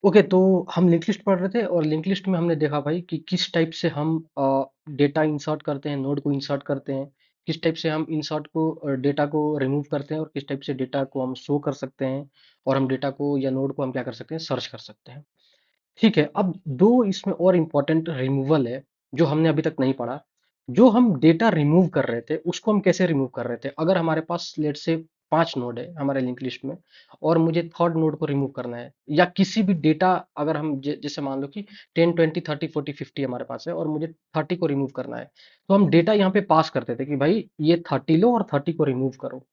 Okay, तो हम link list पढ़ रहे थे और लिंक लिस्ट में हमने देखा भाई कि किस टाइप से हम डेटा इंसर्ट करते हैं, नोड को इंसर्ट करते हैं, किस टाइप से हम इंसर्ट को डेटा को रिमूव करते हैं और किस टाइप से डेटा को हम शो कर सकते हैं और हम डेटा को या नोड को हम क्या कर सकते हैं, सर्च कर सकते हैं। ठीक है, अब दो इसमें और इम्पोर्टेंट रिमूवल है जो हमने अभी तक नहीं पढ़ा। जो हम डेटा रिमूव कर रहे थे उसको हम कैसे रिमूव कर रहे थे? अगर हमारे पास लेट से 5 नोड है हमारे लिंक लिस्ट में और मुझे थर्ड नोड को रिमूव करना है, या किसी भी डेटा, अगर हम जैसे मान लो कि 10 20 30 40 50 हमारे पास है और मुझे 30 को रिमूव करना है, तो हम डेटा यहाँ पे पास करते थे कि भाई ये 30 लो और 30 को रिमूव करो।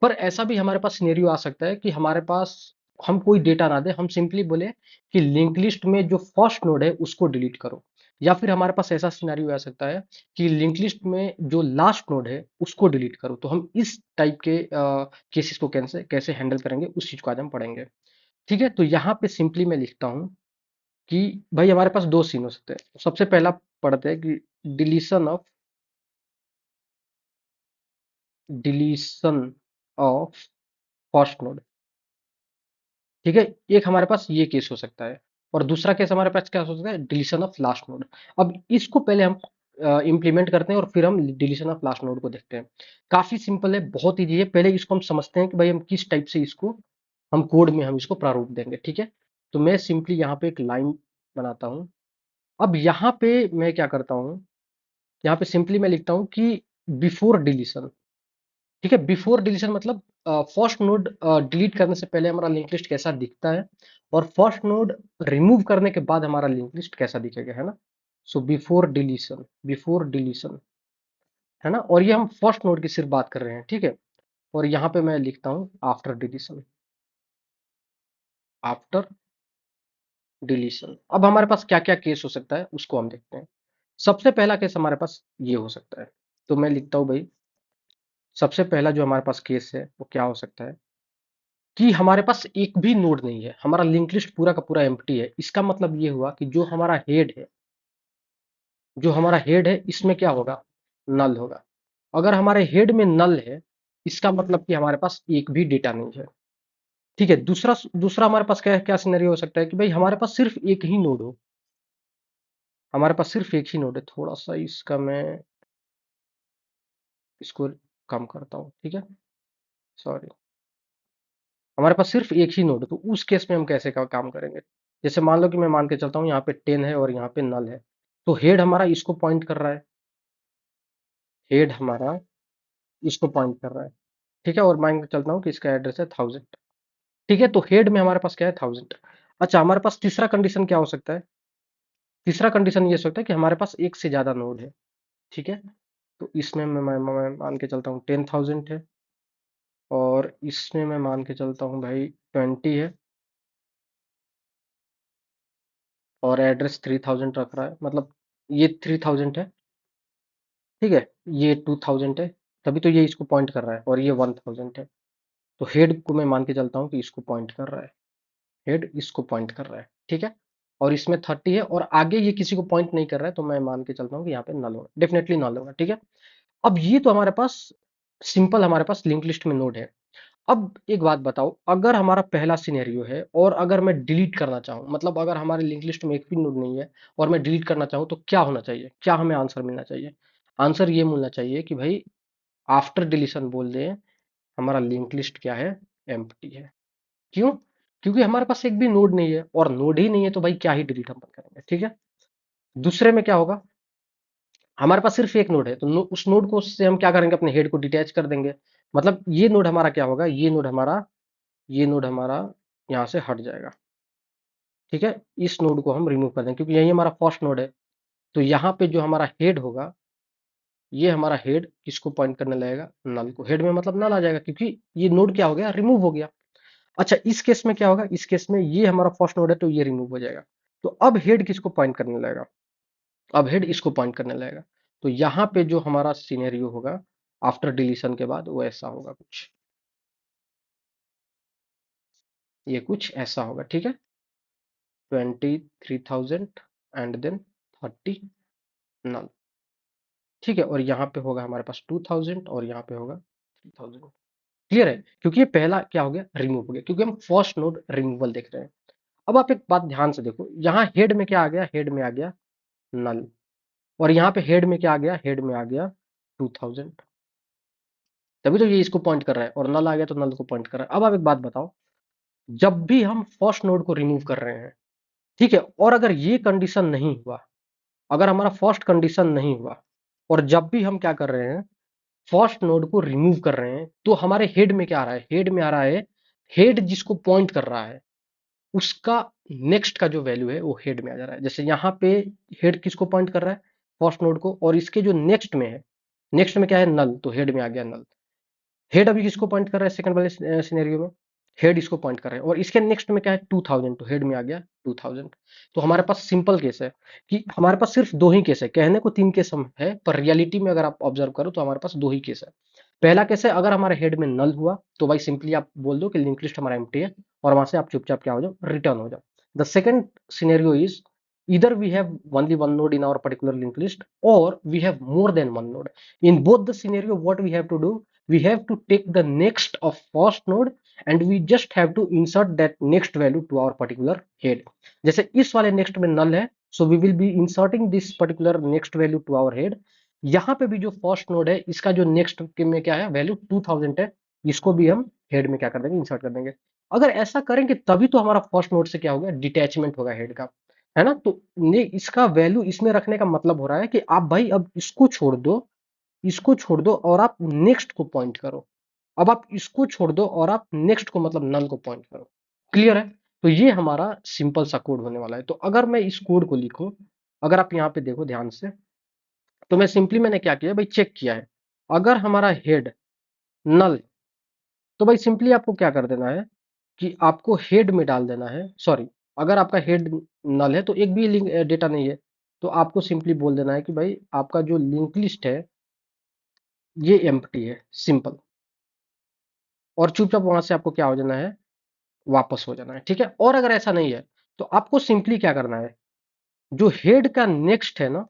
पर ऐसा भी हमारे पास सिनेरियो आ सकता है कि हमारे पास हम कोई डेटा ना दे, हम सिंपली बोले कि लिंक लिस्ट में जो फर्स्ट नोड है उसको डिलीट करो। या फिर हमारे पास ऐसा सिनेरियो आ सकता है कि लिंक लिस्ट में जो लास्ट नोड है उसको डिलीट करो। तो हम इस टाइप के केसेस को कैसे कैसे हैंडल करेंगे उस चीज को आज हम पढ़ेंगे। ठीक है, तो यहाँ पे सिंपली मैं लिखता हूँ कि भाई हमारे पास दो सीन हो सकते हैं। सबसे पहला पढ़ते हैं कि deletion of deletion of first node. ठीक है, एक हमारे पास ये केस हो सकता है और दूसरा केस हमारे पास क्या हो सकता है, डिलीशन ऑफ लास्ट नोड। अब इसको पहले हम इंप्लीमेंट करते हैं और फिर हम डिलीशन ऑफ लास्ट नोड को देखते हैं। काफी सिंपल है, बहुत ईजी है। पहले इसको हम समझते हैं कि भाई हम किस टाइप से इसको हम कोड में हम इसको प्रारूप देंगे। ठीक है, तो मैं सिंपली यहाँ पे एक लाइन बनाता हूँ। अब यहाँ पे मैं क्या करता हूँ, यहाँ पे सिंपली मैं लिखता हूँ कि बिफोर डिलीशन। ठीक है, बिफोर डिलीशन मतलब फर्स्ट नोड डिलीट करने से पहले हमारा लिंक लिस्ट कैसा दिखता है और फर्स्ट नोड रिमूव करने के बाद हमारा लिंक लिस्ट कैसा दिखेगा, है ना। सो बिफोर डिलीशन, है ना। और ये हम फर्स्ट नोड की सिर्फ बात कर रहे हैं, ठीक है। और यहाँ पे मैं लिखता हूँ आफ्टर डिलीशन, आफ्टर डिलीशन। अब हमारे पास क्या क्या केस हो सकता है उसको हम देखते हैं। सबसे पहला केस हमारे पास ये हो सकता है, तो मैं लिखता हूँ भाई, सबसे पहला जो हमारे पास केस है वो क्या हो सकता है कि हमारे पास एक भी नोड नहीं है, हमारा लिंक लिस्ट पूरा का पूरा एम्प्टी है। इसका मतलब ये हुआ कि जो हमारा हेड है, जो हमारा हेड है इसमें क्या होगा, नल होगा। अगर हमारे हेड में नल है, इसका मतलब कि हमारे पास एक भी डेटा नहीं है। ठीक है, दूसरा दूसरा हमारे पास क्या क्या सिनेरियो हो सकता है कि भाई हमारे पास सिर्फ एक ही नोड हो, हमारे पास सिर्फ एक ही नोड है। थोड़ा सा इसका मैं इसको कम करता हूँ, ठीक है, सॉरी। हमारे पास सिर्फ एक ही नोड है, तो उस केस में हम कैसे काम करेंगे। जैसे मान लो कि मैं मान के चलता हूँ यहाँ पे 10 है और यहाँ पे नल है, तो हेड हमारा इसको पॉइंट कर रहा है, हेड हमारा इसको पॉइंट कर रहा है। ठीक है, और मान के चलता हूँ कि इसका एड्रेस है 1000। ठीक है, तो हेड में हमारे पास क्या है, 1000। अच्छा, हमारे पास तीसरा कंडीशन क्या हो सकता है, तीसरा कंडीशन ये हो सकता है कि हमारे पास एक से ज्यादा नोड है। ठीक है, तो इसमें मैं मान के चलता हूँ 10,000 है और इसमें मैं मान के चलता हूँ भाई 20 है और एड्रेस 3000 रख रहा है, मतलब ये 3000 है। ठीक है, ये 2000 है, तभी तो ये इसको पॉइंट कर रहा है, और ये 1000 है। तो हेड को मैं मान के चलता हूँ कि इसको पॉइंट कर रहा है, हेड इसको पॉइंट कर रहा है। ठीक है, और इसमें 30 है और आगे ये किसी को पॉइंट नहीं कर रहा है, तो मैं मान के चलता हूँ कि यहाँ पे नल होगा, डेफिनेटली नल होगा। ठीक है, अब ये तो हमारे पास सिंपल हमारे पास लिंक लिस्ट में नोड है। अब एक बात बताओ, अगर हमारा पहला सिनेरियो है और अगर मैं डिलीट करना चाहूँ, मतलब अगर हमारे लिंक लिस्ट में एक भी नोड नहीं है और मैं डिलीट करना चाहूँ, तो क्या होना चाहिए, क्या हमें आंसर मिलना चाहिए। आंसर ये मिलना चाहिए कि भाई आफ्टर डिलीशन बोल दें हमारा लिंक लिस्ट क्या है, एम्प्टी है। क्यों? क्योंकि हमारे पास एक भी नोड नहीं है, और नोड ही नहीं है तो भाई क्या ही डिलीट हम करेंगे। ठीक है, दूसरे में क्या होगा, हमारे पास सिर्फ एक नोड है, तो उस नोड को से हम क्या करेंगे, अपने हेड को डिटैच कर देंगे। मतलब ये नोड हमारा क्या होगा, ये नोड हमारा यहाँ से हट जाएगा। ठीक है, इस नोड को हम रिमूव कर देंगे क्योंकि यही हमारा फर्स्ट नोड है। तो यहाँ पे जो हमारा हेड होगा, ये हमारा हेड किसको पॉइंट करने लगेगा, नल को। हेड में मतलब नल आ जाएगा क्योंकि ये नोड क्या हो गया, रिमूव हो गया। अच्छा, इस केस में क्या होगा, इस केस में ये हमारा फर्स्ट नोड है तो ये रिमूव हो जाएगा। तो अब हेड किसको पॉइंट करने लगेगा, अब हेड इसको पॉइंट करने लगेगा। तो यहाँ पे जो हमारा सिनेरियो होगा आफ्टर डिलीशन के बाद वो ऐसा होगा कुछ, ये कुछ ऐसा होगा। ठीक है, 23,000 एंड देन 30 नल। ठीक है, और यहाँ पे होगा हमारे पास 2000 और यहाँ पे होगा 3000। क्लियर है, क्योंकि ये पहला क्या हो गया, रिमूव हो गया, क्योंकि हम फर्स्ट नोड रिमूवल देख रहे हैं। अब आप एक बात ध्यान से देखो, यहाँ हेड में क्या आ गया, हेड में आ गया नल, और यहाँ पे हेड में क्या आ गया, हेड में आ गया 2000, तभी तो ये इसको पॉइंट कर रहा है, और नल आ गया तो नल को पॉइंट कर रहा है। अब आप एक बात बताओ, जब भी हम फर्स्ट नोड को रिमूव कर रहे हैं, ठीक है, और अगर ये कंडीशन नहीं हुआ, अगर हमारा फर्स्ट कंडीशन नहीं हुआ, और जब भी हम क्या कर रहे हैं, फर्स्ट नोड को रिमूव कर रहे हैं, तो हमारे हेड में क्या आ रहा है, हेड में आ रहा है, हेड जिसको पॉइंट कर रहा है उसका नेक्स्ट का जो वैल्यू है वो हेड में आ जा रहा है। जैसे यहाँ पे हेड किसको पॉइंट कर रहा है, फर्स्ट नोड को, और इसके जो नेक्स्ट में है, नेक्स्ट में क्या है, नल, तो हेड में आ गया नल। हेड अभी किसको पॉइंट कर रहा है, सेकंड वाले सिनेरियो में हेड इसको पॉइंट कर रहे हैं, और इसके नेक्स्ट में क्या है 2000, तो हेड में आ गया 2000। तो हमारे पास सिंपल केस है कि हमारे पास सिर्फ दो ही केस है, कहने को तीन केस हम है, पर रियलिटी में अगर आप ऑब्जर्व करो तो हमारे पास दो ही केस है। पहला केस है, अगर हमारे हेड में नल हुआ तो भाई सिंपली आप बोल दो कि लिंक लिस्ट हमारा एम्प्टी है, और वहां से आप चुपचाप क्या हो जाओ, रिटर्न हो जाओ। The second scenario is, either we have only one node in our particular linked list, or we have more than one node. In both the scenario, what we have to do, we have to take the next of first node and we just have to insert that next value to our particular head. जैसे इस वाले next में null है, so we will be inserting this particular next value to our head. यहाँ पे भी जो first node है इसका जो नेक्स्ट में क्या है, वैल्यू 2000 है, इसको भी हम हेड में क्या कर देंगे, इंसर्ट कर देंगे। अगर ऐसा करेंगे तभी तो हमारा फर्स्ट नोड से क्या होगा, डिटैचमेंट होगा हेड का, है ना। तो ने इसका वैल्यू इसमें रखने का मतलब हो रहा है कि आप भाई अब इसको छोड़ दो, इसको छोड़ दो और आप नेक्स्ट को पॉइंट करो। अब आप इसको छोड़ दो और आप नेक्स्ट को मतलब नल को पॉइंट करो। क्लियर है। तो ये हमारा सिंपल सा कोड होने वाला है। तो अगर मैं इस कोड को लिखूं, अगर आप यहाँ पे देखो ध्यान से, तो मैं सिंपली मैंने क्या किया भाई, चेक किया है, अगर हमारा हेड नल, तो भाई सिंपली आपको क्या कर देना है कि आपको हेड में डाल देना है, सॉरी, अगर आपका हेड नल है तो एक भी लिंक डेटा नहीं है, तो आपको सिंपली बोल देना है कि भाई आपका जो लिंक लिस्ट है ये एम्प्टी है, सिंपल, और चुपचाप वहां से आपको क्या हो जाना है, वापस हो जाना है। ठीक है। और अगर ऐसा नहीं है तो आपको सिंपली क्या करना है, जो हेड का नेक्स्ट है ना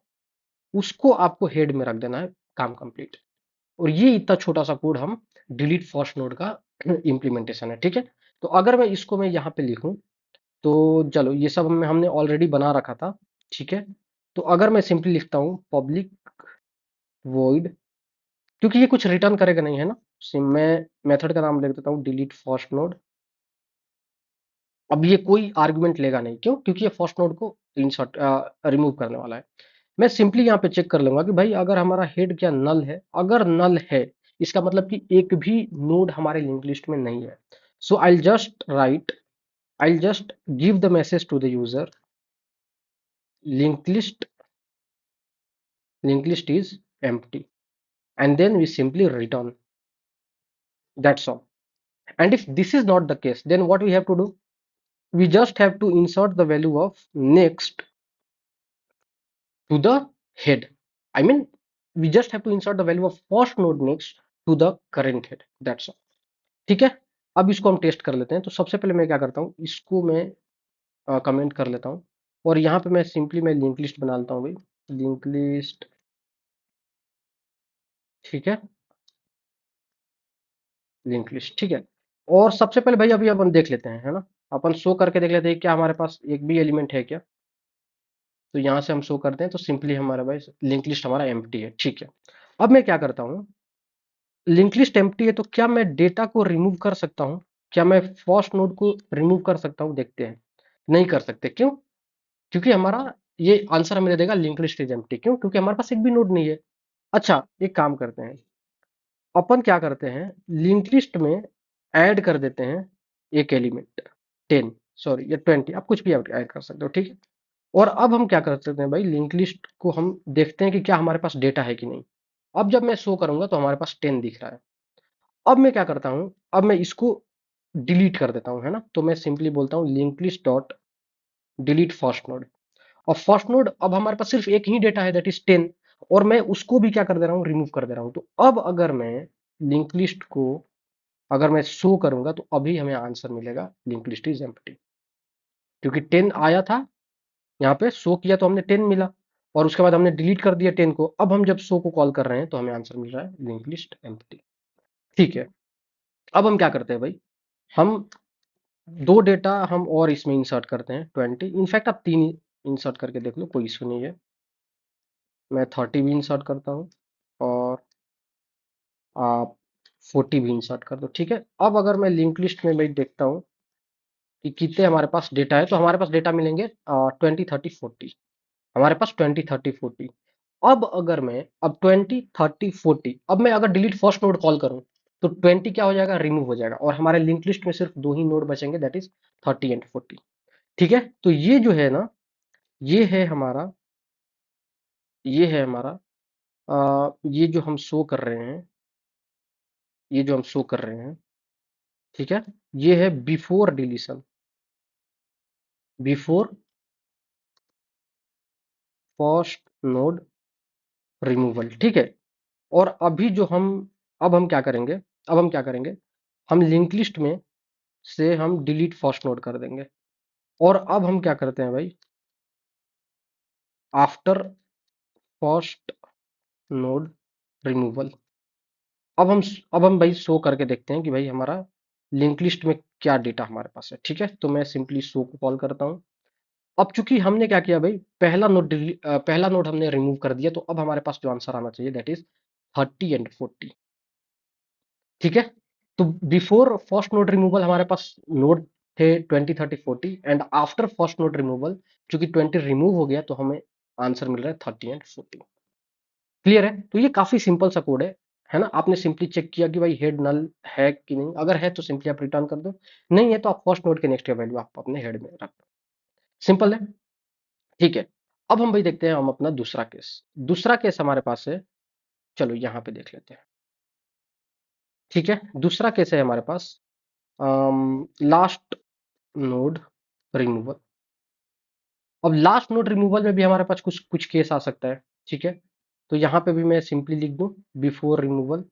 उसको आपको हेड में रख देना है, काम कंप्लीट। और ये इतना छोटा सा कोड हम डिलीट फर्स्ट नोड का इम्प्लीमेंटेशन है। ठीक है। तो अगर मैं इसको मैं यहाँ पे लिखूं, तो चलो ये सब हमने ऑलरेडी बना रखा था। ठीक है। तो अगर मैं सिंपली लिखता हूँ पब्लिक वॉइड, क्योंकि ये कुछ रिटर्न करेगा नहीं, है ना, मैं मेथड का नाम लिख देता हूँ डिलीट फर्स्ट नोड। अब ये कोई आर्गुमेंट लेगा नहीं, क्यों, क्योंकि ये फर्स्ट नोड को इंसर्ट रिमूव करने वाला है। मैं सिंपली यहाँ पे चेक कर लूंगा कि भाई अगर हमारा हेड क्या नल है, अगर नल है इसका मतलब कि एक भी नोड हमारे लिंक लिस्ट में नहीं है। So I just write, I just give the message to the user, link list, linked list is empty, and then we simply return. That's all. And if this is not the case, then what we have to do, we just have to insert the value of next to the head. I mean, we just have to insert the value of first node next to the current head. That's all. ठीक है। अब इसको हम test कर लेते हैं। तो सबसे पहले मैं क्या करता हूँ, इसको मैं कमेंट कर लेता हूँ, और यहाँ पे मैं सिंपली मैं लिंक लिस्ट बना लेता हूँ भाई, लिंक लिस्ट। ठीक है, लिंक लिस्ट। ठीक है। और सबसे पहले भाई अभी अपन देख लेते हैं, है ना, अपन शो करके देख लेते हैं क्या हमारे पास एक भी एलिमेंट है क्या। तो यहाँ से हम शो करते हैं, तो सिंपली हमारा भाई लिंक लिस्ट हमारा एम्प्टी है। ठीक है। अब मैं क्या करता हूँ, लिंक लिस्ट एम्प्टी है तो क्या मैं डेटा को रिमूव कर सकता हूँ, क्या मैं फर्स्ट नोड को रिमूव कर सकता हूँ, देखते हैं। नहीं कर सकते, क्यों, क्योंकि हमारा ये आंसर हमें दे देगा लिंक लिस्ट इज एम्प्टी, क्यों, क्योंकि हमारे पास एक भी नोड नहीं है। अच्छा एक काम करते हैं, अपन क्या करते हैं, लिंक लिस्ट में ऐड कर देते हैं एक एलिमेंट 10, सॉरी या 20, आप कुछ भी ऐड कर सकते हो। ठीक है। और अब हम क्या कर सकते हैं भाई, लिंक लिस्ट को हम देखते हैं कि क्या हमारे पास डेटा है कि नहीं। अब जब मैं शो करूंगा तो हमारे पास 10 दिख रहा है। अब मैं क्या करता हूं, अब मैं इसको डिलीट कर देता हूं, है ना। तो मैं सिंपली बोलता हूं link list dot delete first node. और फर्स्ट नोड अब हमारे पास सिर्फ एक ही डेटा है, दैट इज 10, और मैं उसको भी क्या कर दे रहा हूँ, रिमूव कर दे रहा हूँ। तो अब अगर मैं लिंक लिस्ट को अगर मैं शो करूंगा तो अभी हमें आंसर मिलेगा लिंक लिस्ट इज एम्प्टी, क्योंकि 10 आया था, यहाँ पे शो किया तो हमने 10 मिला, और उसके बाद हमने डिलीट कर दिया 10 को। अब हम जब शो को कॉल कर रहे हैं तो हमें आंसर मिल रहा है लिंक लिस्ट एम्प्टी। ठीक है। अब हम क्या करते हैं भाई, हम दो डेटा हम और इसमें इंसर्ट करते हैं 20, इनफैक्ट आप 3 इंसर्ट करके देख लो, कोई इशू नहीं है। मैं 30 भी इंसर्ट करता हूँ और आप 40 भी इंसर्ट कर दो, ठीक है। अब अगर मैं लिंक लिस्ट में भाई देखता हूँ कि कितने हमारे पास डेटा है, तो हमारे पास डेटा मिलेंगे 20, 30, 40। हमारे पास 20, 30, 40। अब अगर मैं अब 20, 30, 40, अब मैं अगर डिलीट फर्स्ट नोड कॉल करूं तो 20 क्या हो जाएगा, रिमूव हो जाएगा, और हमारे लिंक लिस्ट में सिर्फ दो ही नोड बचेंगे, दैट इज 30 एंड 40। ठीक है, तो ये जो है ना, ये है हमारा ये है हमारा ये जो हम शो कर रहे हैं, ये जो हम शो कर रहे हैं, ठीक है, ये है before deletion, before first node removal, ठीक है। और अभी जो हम अब हम क्या करेंगे, हम लिंक लिस्ट में से हम डिलीट फर्स्ट नोड कर देंगे। और अब हम क्या करते हैं भाई, आफ्टर फर्स्ट नोड रिमूवल, अब हम भाई शो करके देखते हैं कि भाई हमारा लिंक लिस्ट में क्या डेटा हमारे पास है, ठीक है। तो मैं सिंपली शो को कॉल करता हूँ। अब चूंकि हमने क्या किया भाई, पहला नोड हमने रिमूव कर दिया, तो अब हमारे पास जो आंसर आना चाहिए दैट इज 30 एंड 40, ठीक है। तो बिफोर फर्स्ट नोड रिमूवल हमारे पास नोड थे 20, 30, 40, and after first node removal चूंकि 20 रिमूव हो गया, तो हमें आंसर मिल रहा है 30 एंड 40। क्लियर है, तो ये काफी सिंपल सा कोड है ना। आपने सिंपली चेक किया कि भाई हेड नल है कि नहीं, अगर है तो सिंपली आप रिटर्न कर दो, नहीं है तो आप फर्स्ट नोड के नेक्स्ट वैल्यू आप अपने हेड में रख दो, सिंपल है, ठीक है। अब हम भाई देखते हैं हम अपना दूसरा केस हमारे पास है, चलो यहाँ पे देख लेते हैं, ठीक है। दूसरा केस है हमारे पास लास्ट नोड रिमूवल। अब लास्ट नोड रिमूवल में भी हमारे पास कुछ कुछ केस आ सकता है, ठीक है। तो यहाँ पे भी मैं सिंपली लिख दूं बिफोर रिमूवल,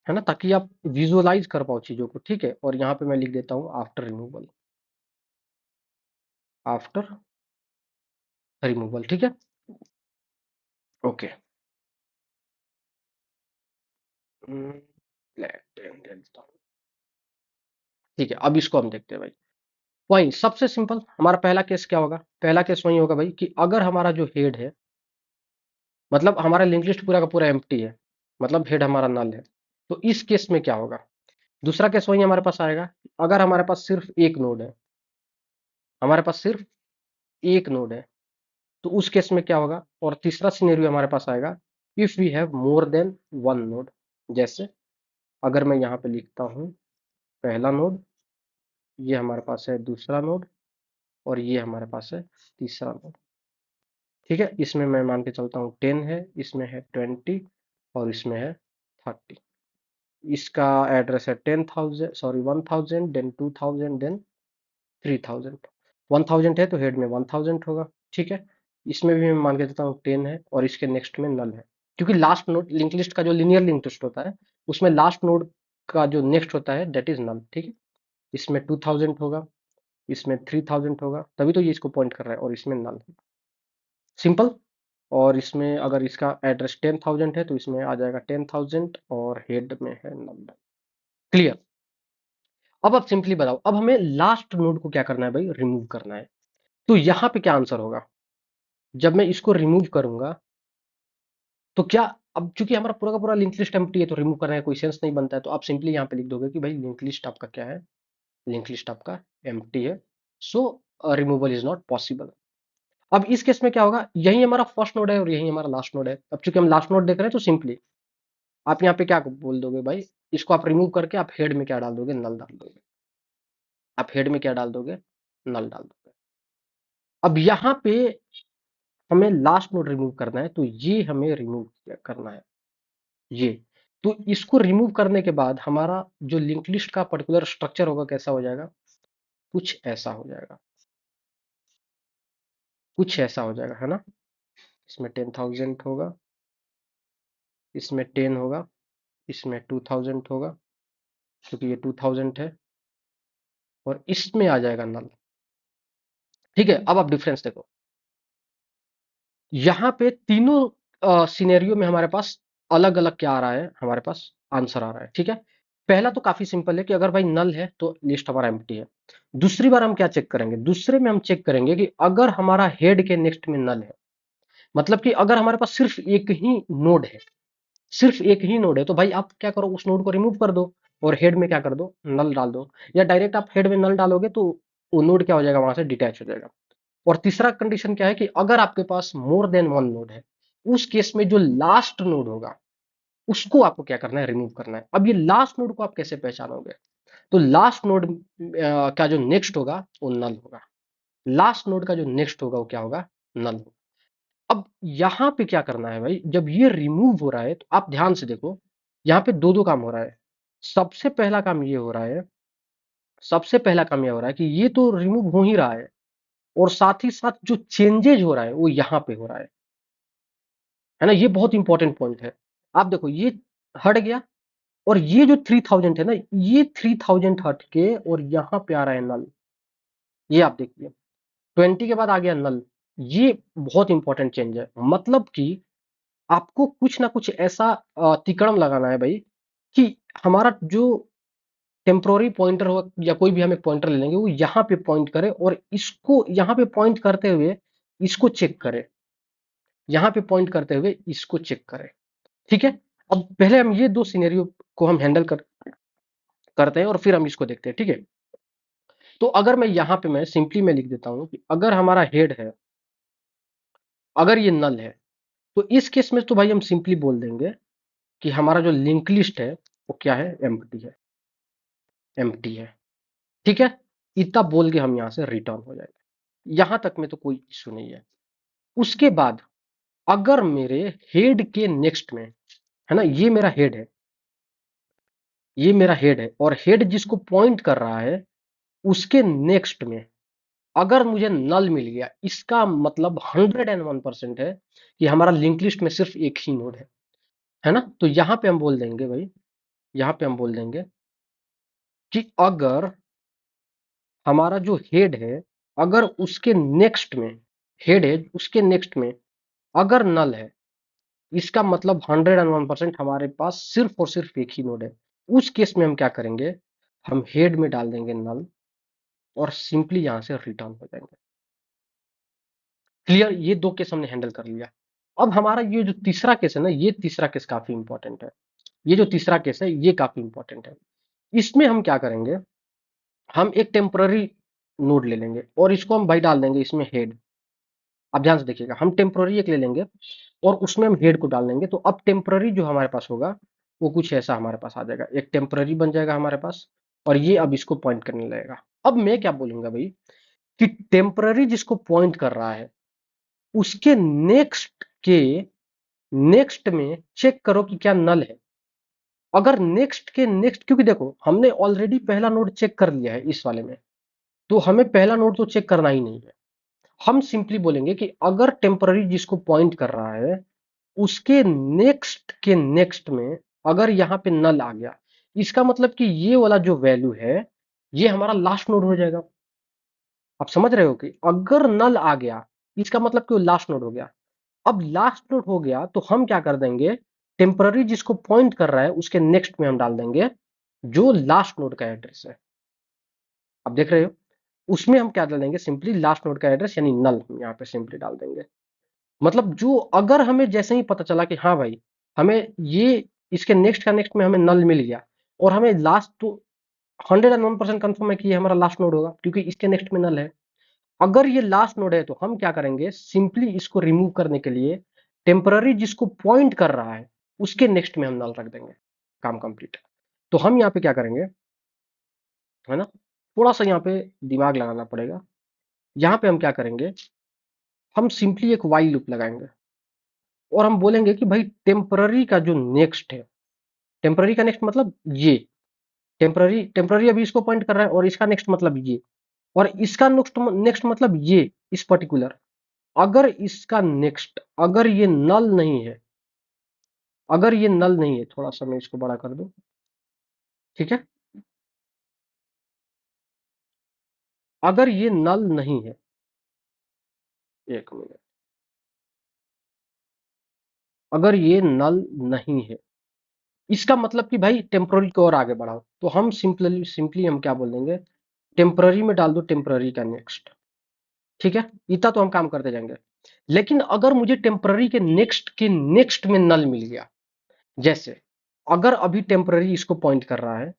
है ना, ताकि आप विजुअलाइज कर पाओ चीजों को, ठीक है। और यहाँ पे मैं लिख देता हूँ आफ्टर रिमूवल, आफ्टर रिमूवल, ठीक है, ओके। ठीक है, अब इसको हम देखते हैं भाई। वही सबसे सिंपल हमारा पहला केस क्या होगा, पहला केस वही होगा भाई कि अगर हमारा जो हेड है, मतलब हमारा लिंक लिस्ट पूरा का पूरा एम्प्टी है, मतलब हेड हमारा नल है, तो इस केस में क्या होगा, दूसरा केस वही हमारे पास आएगा, अगर हमारे पास सिर्फ एक नोड है, हमारे पास सिर्फ एक नोड है, तो उस केस में क्या होगा। और तीसरा सिनेरियो हमारे पास आएगा if we have more than one node, जैसे अगर मैं यहाँ पे लिखता हूँ पहला नोड, ये हमारे पास है दूसरा नोड, और ये हमारे पास है तीसरा नोड, ठीक है। इसमें मैं मान के चलता हूँ 10 है, इसमें है 20, और इसमें है 30। इसका एड्रेस है 10,000, सॉरी 1,000, देन 2,000, देन 3,000। 1,000 है तो हेड में 1,000 होगा, ठीक है। इसमें भी मैं मान के चलता हूँ 10 है, और इसके नेक्स्ट में नल है, क्योंकि लास्ट नोड लिंक लिस्ट का जो लीनियर लिंक लिस्ट होता है, उसमें लास्ट नोड का जो नेक्स्ट होता है दैट इज नल, ठीक है। इसमें 2,000 होगा, इसमें 3,000 होगा, तभी तो ये इसको पॉइंट कर रहा है, और इसमें नल है, सिंपल। और इसमें अगर इसका एड्रेस 10,000 है तो इसमें आ जाएगा 10,000, और हेड में है नल। क्लियर। अब आप सिंपली बताओ, अब हमें लास्ट नोड को क्या करना है भाई, रिमूव करना है। तो यहाँ पे क्या आंसर होगा, जब मैं इसको रिमूव करूंगा तो क्या, अब चूंकि हमारा पूरा का पूरा लिंक लिस्ट एम्प्टी है, तो रिमूव करने का कोई सेंस नहीं बनता है, तो आप सिंपली यहाँ पे लिख दोगे कि भाई लिंक लिस्ट आपका क्या है, लिंक लिस्ट आपका एम्प्टी है, सो रिमूवल इज नॉट पॉसिबल। अब इस केस में क्या होगा, यही हमारा फर्स्ट नोड है और यही हमारा लास्ट नोड है। अब चूंकि हम लास्ट नोड देख रहे हैं, तो सिंपली आप यहाँ पे क्या बोल दोगे भाई, इसको आप रिमूव करके आप हेड में क्या डाल दोगे, नल डाल दोगे। आप हेड में क्या डाल दोगे, नल डाल दोगे। अब यहाँ पे हमें लास्ट नोड रिमूव करना है, तो ये हमें रिमूव करना है, ये। तो इसको रिमूव करने के बाद हमारा जो लिंक लिस्ट का पर्टिकुलर स्ट्रक्चर होगा कैसा हो जाएगा, कुछ ऐसा हो जाएगा, कुछ ऐसा हो जाएगा, है ना। इसमें 10,000 होगा, इसमें 10 होगा, इसमें 2,000 होगा, क्योंकि ये 2,000 है, और इसमें आ जाएगा नल, ठीक है। अब आप डिफरेंस देखो, यहाँ पे तीनों सिनेरियो में हमारे पास अलग अलग क्या आ रहा है, हमारे पास आंसर आ रहा है, ठीक है। पहला तो काफी सिंपल है कि अगर भाई नल है तो लिस्ट हमारा एम्प्टी है। दूसरी बार हम क्या चेक करेंगे, दूसरे में हम चेक करेंगे कि अगर हमारा हेड के नेक्स्ट में नल है, मतलब कि अगर हमारे पास सिर्फ एक ही नोड है, सिर्फ एक ही नोड है, तो भाई आप क्या करो, उस नोड को रिमूव कर दो और हेड में क्या कर दो, नल डाल दो। या डायरेक्ट आप हेड में नल डालोगे तो वो नोड क्या हो जाएगा, वहां से डिटैच हो जाएगा। और तीसरा कंडीशन क्या है कि अगर आपके पास मोर देन वन नोड है, उस केस में जो लास्ट नोड होगा उसको आपको क्या करना है, रिमूव करना है। अब ये लास्ट नोड को आप कैसे पहचानोगे, तो लास्ट नोड का जो नेक्स्ट होगा वो नल होगा। लास्ट नोड का जो नेक्स्ट होगा वो क्या होगा, नल होगा। अब यहां पे क्या करना है भाई, जब ये रिमूव हो रहा है तो आप ध्यान से देखो, यहाँ पे दो दो काम हो रहा है। सबसे पहला काम ये हो रहा है, सबसे पहला काम ये हो रहा है कि ये तो रिमूव हो ही रहा है, और साथ ही साथ जो चेंजेज हो रहा है वो यहाँ पे हो रहा है ना। ये बहुत इंपॉर्टेंट पॉइंट है। आप देखो ये हट गया, और ये जो 3000 है ना, ये 3000 हट के और यहाँ पे आ रहा है नल। ये आप देखिए 20 के बाद आ गया नल। ये बहुत इंपॉर्टेंट चेंज है, मतलब कि आपको कुछ ना कुछ ऐसा तिकड़म लगाना है भाई, कि हमारा जो टेम्पोररी पॉइंटर हो या कोई भी हम एक पॉइंटर ले लेंगे, वो यहाँ पे पॉइंट करे और इसको यहाँ पे पॉइंट करते हुए इसको चेक करे, यहाँ पे पॉइंट करते हुए इसको चेक करे। ठीक है, अब पहले हम ये दो सिनेरियो को हम हैंडल करते हैं और फिर हम इसको देखते हैं। ठीक है, तो अगर मैं यहाँ पे मैं सिंपली मैं लिख देता हूँ कि अगर हमारा हेड है, अगर ये नल है, तो इस केस में तो भाई हम सिंपली बोल देंगे कि हमारा जो लिंक लिस्ट है वो क्या है, एम्प्टी है, एम्प्टी है। ठीक है, इतना बोल के हम यहाँ से रिटर्न हो जाएंगे, यहां तक में तो कोई इशू नहीं है। उसके बाद अगर मेरे हेड के नेक्स्ट में, है ना, ये मेरा हेड है, ये मेरा हेड है, और हेड जिसको पॉइंट कर रहा है उसके नेक्स्ट में अगर मुझे नल मिल गया, इसका मतलब 101% है कि हमारा लिंक लिस्ट में सिर्फ एक ही नोड है ना। तो यहां पे हम बोल देंगे भाई, यहां पे हम बोल देंगे कि अगर हमारा जो हेड है, अगर उसके नेक्स्ट में, हेड है उसके नेक्स्ट में अगर नल है, इसका मतलब 101% हमारे पास सिर्फ और सिर्फ एक ही नोड है। उस केस में हम क्या करेंगे, हम हेड में डाल देंगे नल और सिंपली यहां से रिटर्न हो जाएंगे। क्लियर, ये दो केस हमने हैंडल कर लिया। अब हमारा ये जो तीसरा केस है ना, ये तीसरा केस काफी इंपॉर्टेंट है। ये जो तीसरा केस है ये काफी इंपॉर्टेंट है। इसमें हम क्या करेंगे, हम एक टेम्पररी नोड ले लेंगे और इसको हम भाई डाल देंगे इसमें हेड। आप ध्यान से देखिएगा, हम टेम्पररी एक ले लेंगे और उसमें हम हेड को डाल देंगे, तो अब टेम्पररी जो हमारे पास होगा वो कुछ ऐसा हमारे पास आ जाएगा, एक टेम्पररी बन जाएगा हमारे पास, और ये अब इसको पॉइंट करने लगेगा। अब मैं क्या बोलूंगा भाई, कि टेम्पररी जिसको पॉइंट कर रहा है उसके नेक्स्ट में चेक करो कि क्या नल है। अगर नेक्स्ट के नेक्स्ट, क्योंकि देखो हमने ऑलरेडी पहला नोड चेक कर लिया है इस वाले में, तो हमें पहला नोड तो चेक करना ही नहीं है। हम सिंपली बोलेंगे कि अगर टेम्पररी जिसको पॉइंट कर रहा है उसके नेक्स्ट के नेक्स्ट में अगर यहाँ पे नल आ गया, इसका मतलब कि ये वाला जो वैल्यू है ये हमारा लास्ट नोड हो जाएगा। आप समझ रहे हो कि अगर नल आ गया इसका मतलब कि वो लास्ट नोड हो गया। अब लास्ट नोड हो गया तो हम क्या कर देंगे, टेम्पररी जिसको पॉइंट कर रहा है उसके नेक्स्ट में हम डाल देंगे जो लास्ट नोड का एड्रेस है। आप देख रहे हो, उसमें हम क्या डाल देंगे, सिंपली लास्ट नोड का एड्रेस यानी नल हम यहाँ पे सिंपली डाल देंगे। मतलब जो अगर हमें जैसे ही पता चला कि हाँ भाई हमें ये इसके नेक्स्ट का नेक्स्ट में हमें नल मिल गया, और हमें लास्ट तो 101% कंफर्म है कि ये हमारा लास्ट नोड होगा क्योंकि इसके नेक्स्ट में नल है। अगर ये लास्ट नोड है तो हम क्या करेंगे, सिंपली इसको रिमूव करने के लिए टेम्पररी जिसको पॉइंट कर रहा है उसके नेक्स्ट में हम नल रख देंगे, काम कंप्लीट। तो हम यहाँ पे क्या करेंगे, है ना, थोड़ा सा यहाँ पे दिमाग लगाना पड़ेगा। यहाँ पे हम क्या करेंगे, हम सिंपली एक वाइल लूप लगाएंगे और हम बोलेंगे कि भाई टेम्पररी का जो नेक्स्ट है, टेम्पररी का नेक्स्ट मतलब ये, टेम्पररी टेम्पररी अभी इसको पॉइंट कर रहा है और इसका नेक्स्ट मतलब ये, और इसका नेक्स्ट नेक्स्ट मतलब ये इस पर्टिकुलर, अगर इसका नेक्स्ट अगर ये नल नहीं है, अगर ये नल नहीं है, थोड़ा सा मैं इसको बड़ा कर दूं, ठीक है, अगर ये नल नहीं है, एक मिनट, अगर ये नल नहीं है इसका मतलब कि भाई टेम्पररी को और आगे बढ़ाओ, तो हम सिंपली सिंपली हम क्या बोल देंगे, टेम्पररी में डाल दो टेम्पररी का नेक्स्ट। ठीक है, इतना तो हम काम करते जाएंगे। लेकिन अगर मुझे टेम्पररी के नेक्स्ट में नल मिल गया, जैसे अगर अभी टेम्पररी इसको पॉइंट कर रहा है,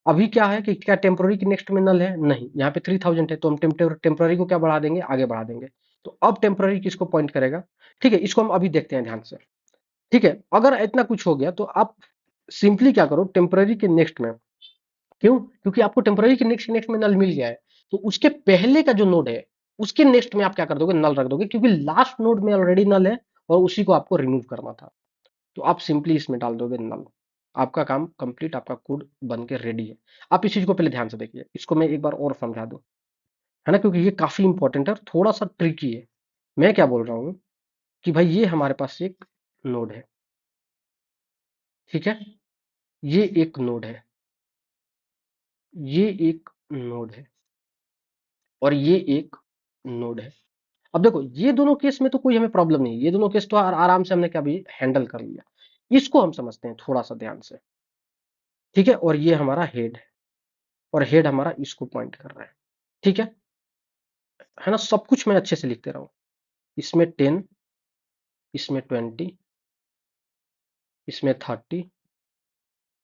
अभी क्या है कि क्या टेम्पररी के नेक्स्ट में नल है, नहीं, यहाँ पे 3000 है, तो हम टेम्पररी को क्या बढ़ा देंगे, आगे बढ़ा देंगे। तो अब टेम्पररी किसको पॉइंट करेगा, ठीक है, इसको हम अभी देखते हैं ध्यान से। ठीक है, अगर इतना कुछ हो गया तो आप सिंपली क्या करो, टेम्पररी के नेक्स्ट में, क्यों, क्योंकि आपको टेम्पररी के नेक्स्ट नेक्स्ट में नल मिल गया है, तो उसके पहले का जो नोड है उसके नेक्स्ट में आप क्या कर दोगे, नल रख दोगे, क्योंकि लास्ट नोड में ऑलरेडी नल है और उसी को आपको रिमूव करना था। तो आप सिंपली इसमें डाल दोगे नल, आपका काम कंप्लीट, आपका कोड बन के रेडी है। आप इस चीज को पहले ध्यान से देखिए, इसको मैं एक बार और समझा दूं, है ना, क्योंकि ये काफी इंपॉर्टेंट है और थोड़ा सा ट्रिकी है। मैं क्या बोल रहा हूँ कि भाई ये हमारे पास एक नोड है, ठीक है, ये एक नोड है, ये एक नोड है, और ये एक नोड है। अब देखो ये दोनों केस में तो कोई हमें प्रॉब्लम नहीं है, ये दोनों केस तो आराम से हमने क्या भी हैंडल कर लिया। इसको हम समझते हैं थोड़ा सा ध्यान से, ठीक है, और ये हमारा हेड है, और हेड हमारा इसको पॉइंट कर रहा है, ठीक है ना, सब कुछ मैं अच्छे से लिखते रहा हूं, इसमें 10, इसमें 20, इसमें 30,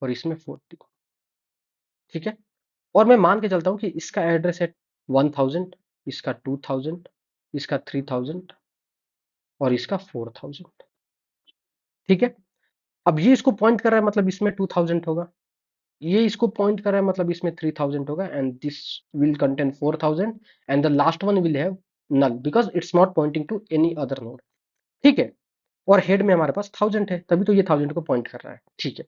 और इसमें 40, ठीक है। और मैं मान के चलता हूं कि इसका एड्रेस है 1000, इसका 2000, इसका 3000, और इसका 4000, ठीक है। अब ये इसको पॉइंट कर रहा है, मतलब इसमें 2000 होगा, ये इसको पॉइंट कर रहा है, मतलब इसमें 3000 होगा, and this will contain 4000, and the last one will have null because it's not pointing to any other node, ठीक है। और हेड में हमारे पास 1000 है, तभी तो ये 1000 को पॉइंट कर रहा है, ठीक है।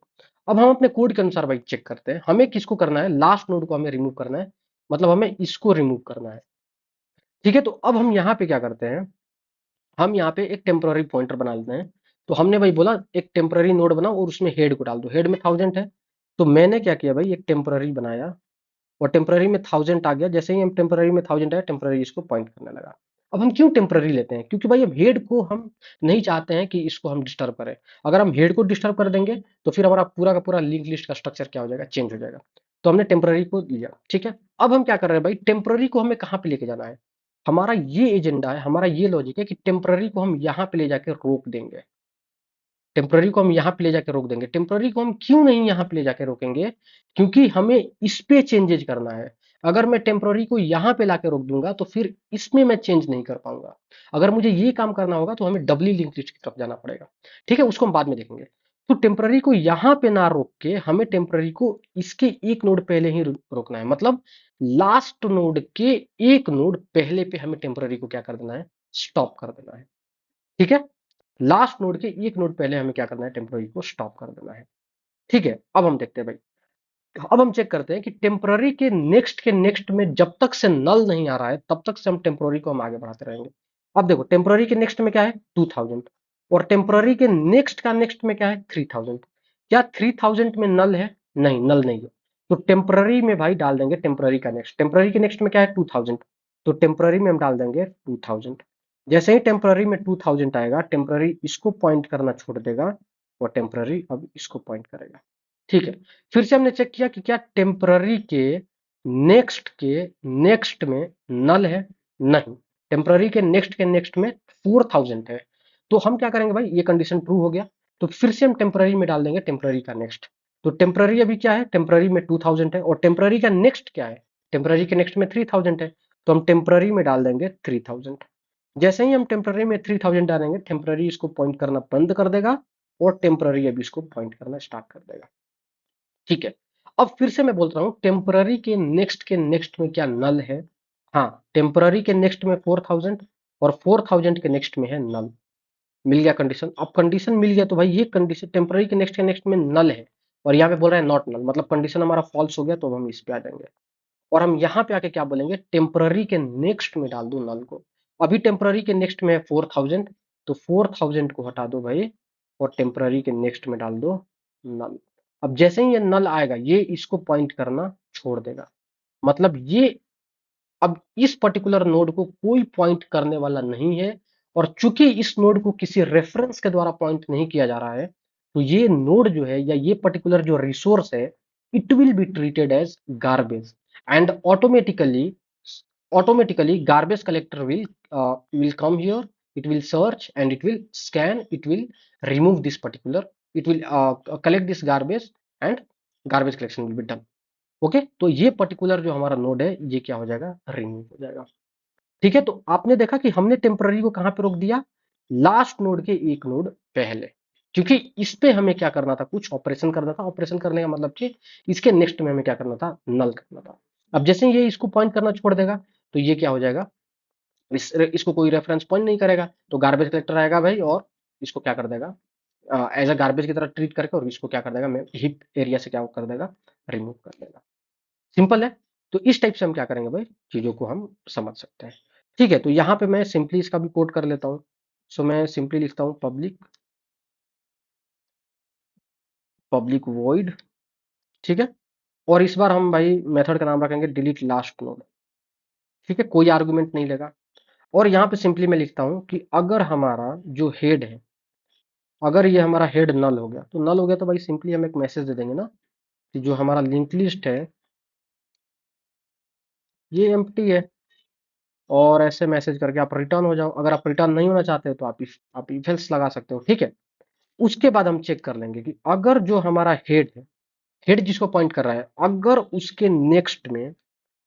अब हम अपने कोड के अनुसार भाई चेक करते हैं, हमें किसको करना है, लास्ट नोड को हमें रिमूव करना है, मतलब हमें इसको रिमूव करना है, ठीक है। तो अब हम यहाँ पे क्या करते हैं, हम यहाँ पे एक टेम्पररी पॉइंटर बना लेते हैं। तो हमने भाई बोला एक टेम्पररी नोड बनाओ और उसमें हेड को डाल दो, हेड में 1000 है, तो मैंने क्या किया भाई, एक टेम्पररी बनाया, और टेम्पररी में 1000 आ गया, जैसे ही हम टेम्पररी में 1000 आया, टेम्पररी इसको पॉइंट करने लगा। अब हम क्यों टेम्पररी लेते हैं, क्योंकि भाई अब हेड को हम नहीं चाहते हैं कि इसको हम डिस्टर्ब करें। अगर हम हेड को डिस्टर्ब कर देंगे तो फिर हमारा पूरा का पूरा लिंक लिस्ट का स्ट्रक्चर क्या हो जाएगा, चेंज हो जाएगा। तो हमने टेम्पररी को लिया, ठीक है। अब हम क्या कर रहे हैं भाई, टेम्पररी को हमें कहाँ पे लेके जाना है, हमारा ये एजेंडा है, हमारा ये लॉजिक है कि टेम्पररी को हम यहाँ पे ले जाके रोक देंगे, टेम्पररी को हम यहाँ पे ले जाके रोक देंगे। टेम्पररी को हम क्यों नहीं यहाँ पे ले जाके रोकेंगे, क्योंकि हमें इस पे चेंजेज करना है। अगर मैं टेम्पररी को यहाँ पे लाके रोक दूंगा तो फिर इसमें मैं चेंज नहीं कर पाऊंगा। अगर मुझे ये काम करना होगा तो हमें डबली लिंक लिस्ट की तरफ जाना पड़ेगा, ठीक है, उसको हम बाद में देखेंगे। तो टेम्पररी को यहाँ पे ना रोक के हमें टेम्पररी को इसके एक नोड पहले ही रोकना है, मतलब लास्ट नोड के एक नोड पहले पे हमें टेम्पररी को क्या कर देना है, स्टॉप कर देना है, ठीक है। लास्ट नोड के एक नोड पहले हमें क्या करना है, टेम्पररी को स्टॉप कर देना है, ठीक है। अब हम देखते हैं भाई, अब हम चेक करते हैं कि टेम्पररी के नेक्स्ट में जब तक से नल नहीं आ रहा है तब तक से हम टेम्पररी को हम आगे बढ़ाते रहेंगे। अब देखो टेम्पररी के नेक्स्ट में क्या है, 2000, और टेम्पररी के नेक्स्ट का नेक्स्ट में क्या है, 3000। क्या 3000 में नल है, नहीं, नल नहीं है। तो टेम्पररी में भाई डाल देंगे टेम्पररी का नेक्स्ट, टेम्पररी के नेक्स्ट में क्या है, 2000, तो टेम्पररी में हम डाल देंगे 2000। जैसे ही टेम्पररी में 2000 आएगा, टेम्पररी इसको पॉइंट करना छोड़ देगा, और टेम्पररी अब इसको पॉइंट करेगा, ठीक है। फिर से हमने चेक किया कि क्या टेम्पररी के नेक्स्ट में नल है, नहीं, टेम्पररी के नेक्स्ट में 4000 है। तो हम क्या करेंगे भाई, ये कंडीशन ट्रू हो गया, तो फिर से हम टेम्पररी में डाल देंगे टेम्पररी का नेक्स्ट। तो टेम्पररी अभी क्या है, टेम्पररी में 2000 है, और टेम्पररी का नेक्स्ट क्या है, टेम्पररी के नेक्स्ट में 3000 है, तो हम टेम्पररी में डाल देंगे 3000। जैसे ही हम टेम्पररी में 3000 डालेंगे, टेम्पररी इसको पॉइंट करना बंद कर देगा, और टेम्पररी अभी इसको पॉइंट करना स्टार्ट कर देगा, ठीक है। अब फिर से मैं बोल रहा हूं, टेम्पररी के नेक्स्ट में क्या नल है, हाँ, टेम्पररी के नेक्स्ट में 4000, और 4000 के नेक्स्ट में है नल। मिल गया कंडीशन, अब कंडीशन मिल गया तो भाई ये कंडीशन टेम्पररी के नेक्स्ट में नल है, और यहाँ पे बोल रहा है नॉट नल, मतलब कंडीशन हमारा फॉल्स हो गया, तो हम इस पे आ जाएंगे, और हम यहाँ पे आके क्या बोलेंगे, टेम्पररी के नेक्स्ट में डाल दो नल को। अभी टेम्पररी के नेक्स्ट में है 4000, तो 4000 को हटा दो भाई, और टेम्पररी के नेक्स्ट में डाल दो नल। अब जैसे ही ये नल आएगा, ये इसको पॉइंट करना छोड़ देगा, मतलब ये अब इस पर्टिकुलर नोड को कोई पॉइंट करने वाला नहीं है, और चूंकि इस नोड को किसी रेफरेंस के द्वारा पॉइंट नहीं किया जा रहा है, तो ये नोड जो है या ये पर्टिकुलर जो रिसोर्स है, it will be treated as garbage and automatically garbage collector will come here, it will search and it will scan, it will remove this particular, it will collect this garbage and garbage collection will be done. Okay, तो ये particular जो हमारा node है ये क्या हो जाएगा, remove हो जाएगा। ठीक है, तो आपने देखा कि हमने टेम्पररी को कहां पे रोक दिया, लास्ट नोड के एक नोड पहले, क्योंकि इस पे हमें क्या करना था, कुछ ऑपरेशन करना था। ऑपरेशन करने का मतलब कि इसके नेक्स्ट में हमें क्या करना था, नल करना था। अब जैसे ही ये इसको पॉइंट करना छोड़ देगा तो ये क्या हो जाएगा, इसको कोई रेफरेंस पॉइंट नहीं करेगा, तो गार्बेज कलेक्टर आएगा भाई और इसको क्या कर देगा, एज अ गार्बेज की तरह ट्रीट करके और इसको क्या कर देगा, हिप एरिया से क्या कर देगा, रिमूव कर देगा। सिंपल है। तो इस टाइप से हम क्या करेंगे भाई, चीजों को हम समझ सकते हैं। ठीक है, तो यहाँ पे मैं सिंपली इसका भी कोड कर लेता हूँ। सो मैं सिंपली लिखता हूँ पब्लिक वॉइड। ठीक है, और इस बार हम भाई मेथड का नाम रखेंगे डिलीट लास्ट नोड। ठीक है, कोई आर्गुमेंट नहीं लेगा। और यहाँ पे सिंपली मैं लिखता हूँ कि अगर हमारा जो हेड है, अगर ये हमारा हेड नल हो गया, तो नल हो गया तो भाई सिंपली हम एक मैसेज दे देंगे ना कि जो हमारा लिंक लिस्ट है ये एम्प्टी है, और ऐसे मैसेज करके आप रिटर्न हो जाओ। अगर आप रिटर्न नहीं होना चाहते हो तो आप इफ एल्स लगा सकते हो। ठीक है, उसके बाद हम चेक कर लेंगे कि अगर जो हमारा हेड है, हेड जिसको पॉइंट कर रहा है, अगर उसके नेक्स्ट में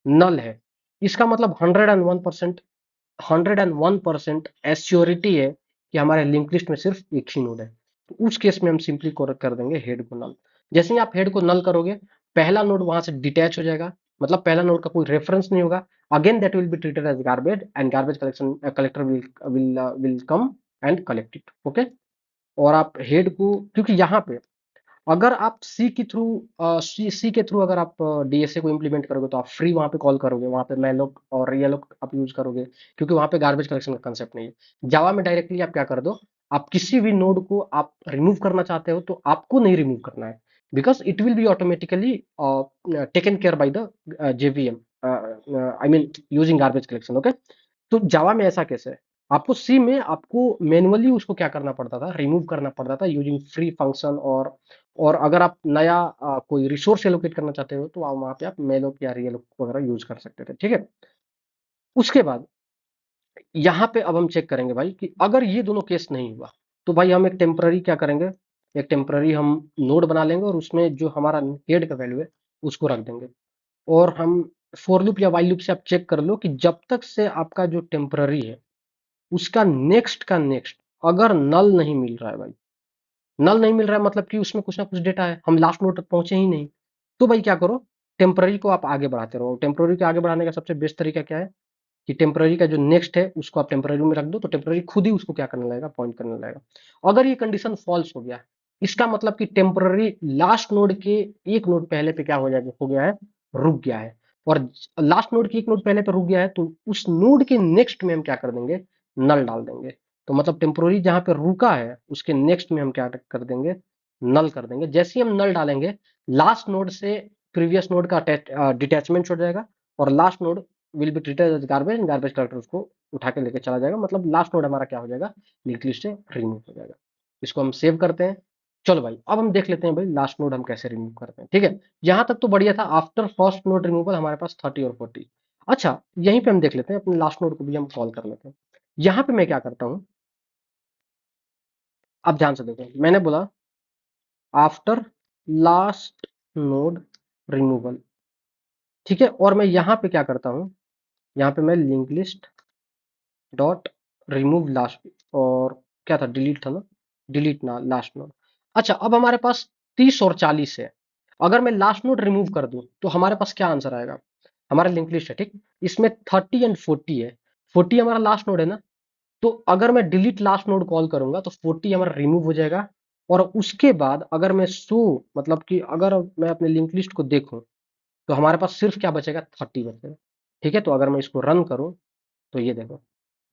नल है, इसका मतलब 101% एश्योरिटी है कि हमारे लिंक लिस्ट में सिर्फ एक ही नोड है। तो उस केस में हम सिंपली कर देंगे हेड को नल। जैसे ही आप हेड को नल करोगे, पहला नोड वहां से डिटैच हो जाएगा, मतलब पहला नोड का कोई रेफरेंस नहीं होगा। Again that will be treated as garbage and garbage collection collector will come and collect it. Okay, और आप हेड को, क्योंकि यहाँ पे अगर आप सी के थ्रू अगर आप डीएसए को इंप्लीमेंट करोगे तो आप फ्री वहां पे कॉल करोगे, वहां पे मैलोक और रियलोक आप यूज करोगे, क्योंकि वहां पे गार्बेज कलेक्शन का कंसेप्ट नहीं है। जावा में डायरेक्टली आप क्या कर दो, आप किसी भी नोड को आप रिमूव करना चाहते हो तो आपको नहीं रिमूव करना है, because it will be automatically taken care by the JVM, I mean using garbage collection. Okay, तो जावा में ऐसा कैसे है, आपको सी में आपको मैनुअली उसको क्या करना पड़ता था, रिमूव करना पड़ता था यूजिंग फ्री फंक्शन। और अगर आप नया कोई रिसोर्स एलोकेट करना चाहते हो तो वहां पे आप मेलोक या रियलोक वगैरह यूज कर सकते थे। ठीक है, उसके बाद यहाँ पे अब हम चेक करेंगे भाई कि अगर ये दोनों केस नहीं हुआ तो भाई हम एक टेम्पररी क्या करेंगे, एक टेम्पररी हम नोड बना लेंगे और उसमें जो हमारा हेड का वैल्यू है उसको रख देंगे। और हम फॉर लूप या वाइल लूप से आप चेक कर लो कि जब तक से आपका जो टेम्पररी है उसका नेक्स्ट का नेक्स्ट अगर नल नहीं मिल रहा है भाई, नल नहीं मिल रहा है मतलब कि उसमें कुछ ना कुछ डेटा है, हम लास्ट नोड तक पहुंचे ही नहीं, तो भाई क्या करो, टेम्पररी को आप आगे बढ़ाते रहो। टेम्पररी को आगे बढ़ाने का सबसे बेस्ट तरीका क्या है कि टेम्पररी का जो नेक्स्ट है उसको आप टेम्पररी में रख दो, तो टेम्पररी खुद ही उसको क्या करने लगेगा, पॉइंट करने लगेगा। अगर ये कंडीशन फॉल्स हो गया, इसका मतलब कि टेम्पररी लास्ट नोड के एक नोड पहले पे क्या हो गया है, रुक गया है। और लास्ट नोड के एक नोड पहले पे रुक गया है तो उस नोड के नेक्स्ट में हम क्या कर देंगे, नल डाल देंगे। तो मतलब टेम्पररी जहां पे रुका है उसके नेक्स्ट में हम क्या कर देंगे, नल कर देंगे। जैसे ही हम नल डालेंगे, लास्ट नोड से प्रीवियस नोड का डिटैचमेंट छूट जाएगा और last node will be treated as garbage and garbage collector उसको उठा के लेके चला जाएगा। मतलब लास्ट नोड हमारा क्या हो जाएगा, लिंक लिस्ट से रिमूव हो जाएगा। इसको हम सेव करते हैं। चलो भाई, अब हम देख लेते हैं भाई लास्ट नोड हम कैसे रिमूव करते हैं। ठीक है, यहां तक तो बढ़िया था। आफ्टर फर्स्ट नोड रिमूवल हमारे पास 30 और 40। अच्छा, यहीं पे हम देख लेते हैं, अपने लास्ट नोड को भी हम कॉल कर लेते हैं। यहाँ पे मैं क्या करता हूँ, आप ध्यान से देखो, मैंने बोला आफ्टर लास्ट नोड रिमूवल। ठीक है, और मैं यहाँ पे क्या करता हूँ, यहाँ पे मैं link list dot remove last, और क्या था, डिलीट था ना, डिलीट ना लास्ट नोड। अच्छा, अब हमारे पास 30 और 40 है। अगर मैं लास्ट नोड रिमूव कर दूं तो हमारे पास क्या आंसर आएगा, हमारा लिंक लिस्ट है ठीक, इसमें 30 एंड 40 है। 40 हमारा लास्ट नोड है ना, तो अगर मैं डिलीट लास्ट नोड कॉल करूंगा तो 40 हमारा रिमूव हो जाएगा। और उसके बाद अगर मैं शो, मतलब कि अगर मैं अपने लिंक लिस्ट को देखूं तो हमारे पास सिर्फ क्या बचेगा, 30 बचेगा। ठीक है, तो अगर मैं इसको रन करूं तो ये देखो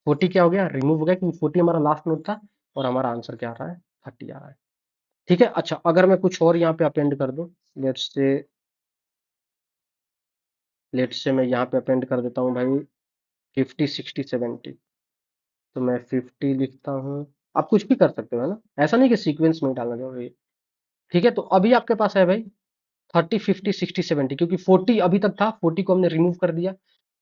40 क्या हो गया, रिमूव हो गया, क्योंकि 40 हमारा लास्ट नोड था और हमारा आंसर क्या आ रहा है, 30 आ रहा है। ठीक है, अच्छा अगर मैं कुछ और यहाँ पे अपेंड कर दूं, लेट्स से मैं यहाँ पे अपेंड कर देता हूँ भाई 50 60 70। तो मैं 50 लिखता हूँ, आप कुछ भी कर सकते हो है ना, ऐसा नहीं कि सीक्वेंस में ही डालना जरूरी है। ठीक है, तो अभी आपके पास है भाई 30 50 60 70, क्योंकि 40 अभी तक था, 40 को हमने रिमूव कर दिया,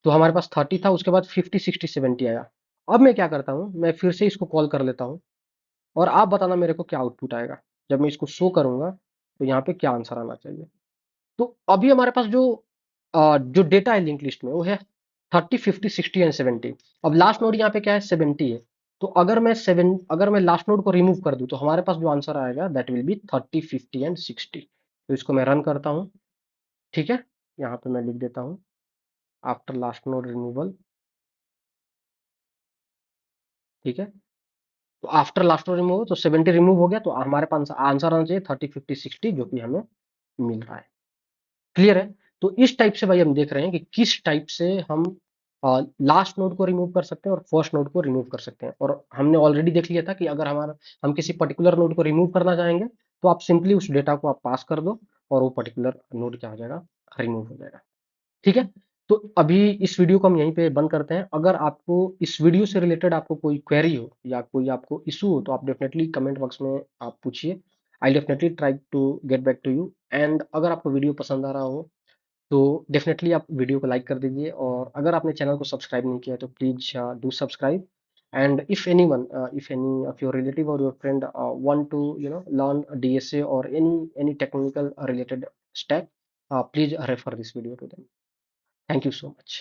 तो हमारे पास 30 था, उसके बाद 50 60 70 आया। अब मैं क्या करता हूँ, मैं फिर से इसको कॉल कर लेता हूँ और आप बताना मेरे को क्या आउटपुट आएगा। जब मैं इसको शो करूंगा तो यहाँ पे क्या आंसर आना चाहिए। तो अभी हमारे पास जो डेटा है लिंक लिस्ट में वो है 30 50 60 एंड 70। अब लास्ट नोड यहाँ पे क्या है, 70 है। तो अगर मैं लास्ट नोड को रिमूव कर दूं तो हमारे पास जो आंसर आएगा दैट विल बी 30 50 एंड 60। तो इसको मैं रन करता हूँ। ठीक है, यहाँ पे मैं लिख देता हूँ आफ्टर लास्ट नोड रिमूवल। ठीक है, तो आफ्टर लास्ट नोड रिमूवल तो 70 रिमूव हो गया, तो हमारे पास आंसर आना चाहिए 30 50 60, जो कि हमें मिल रहा है। क्लियर है। तो इस टाइप से भाई हम देख रहे हैं कि किस टाइप से हम लास्ट नोड को रिमूव कर सकते हैं और फर्स्ट नोड को रिमूव कर सकते हैं। और हमने ऑलरेडी देख लिया था कि अगर हमारा हम किसी पर्टिकुलर नोड को रिमूव करना चाहेंगे तो आप सिंपली उस डेटा को आप पास कर दो और वो पर्टिकुलर नोड क्या हो जाएगा, रिमूव हो जाएगा। ठीक है, तो अभी इस वीडियो को हम यहीं पे बंद करते हैं। अगर आपको इस वीडियो से रिलेटेड आपको कोई क्वेरी हो या कोई आपको इशू हो तो आप डेफिनेटली कमेंट बॉक्स में आप पूछिए। I definitely try to get back to you. And अगर आपको वीडियो पसंद आ रहा हो तो डेफिनेटली आप वीडियो को लाइक कर दीजिए, और अगर आपने चैनल को सब्सक्राइब नहीं किया है तो please do subscribe. And if any of your relative or your friend want to learn DSA or any technical related stack, please refer this video to them. Thank you so much.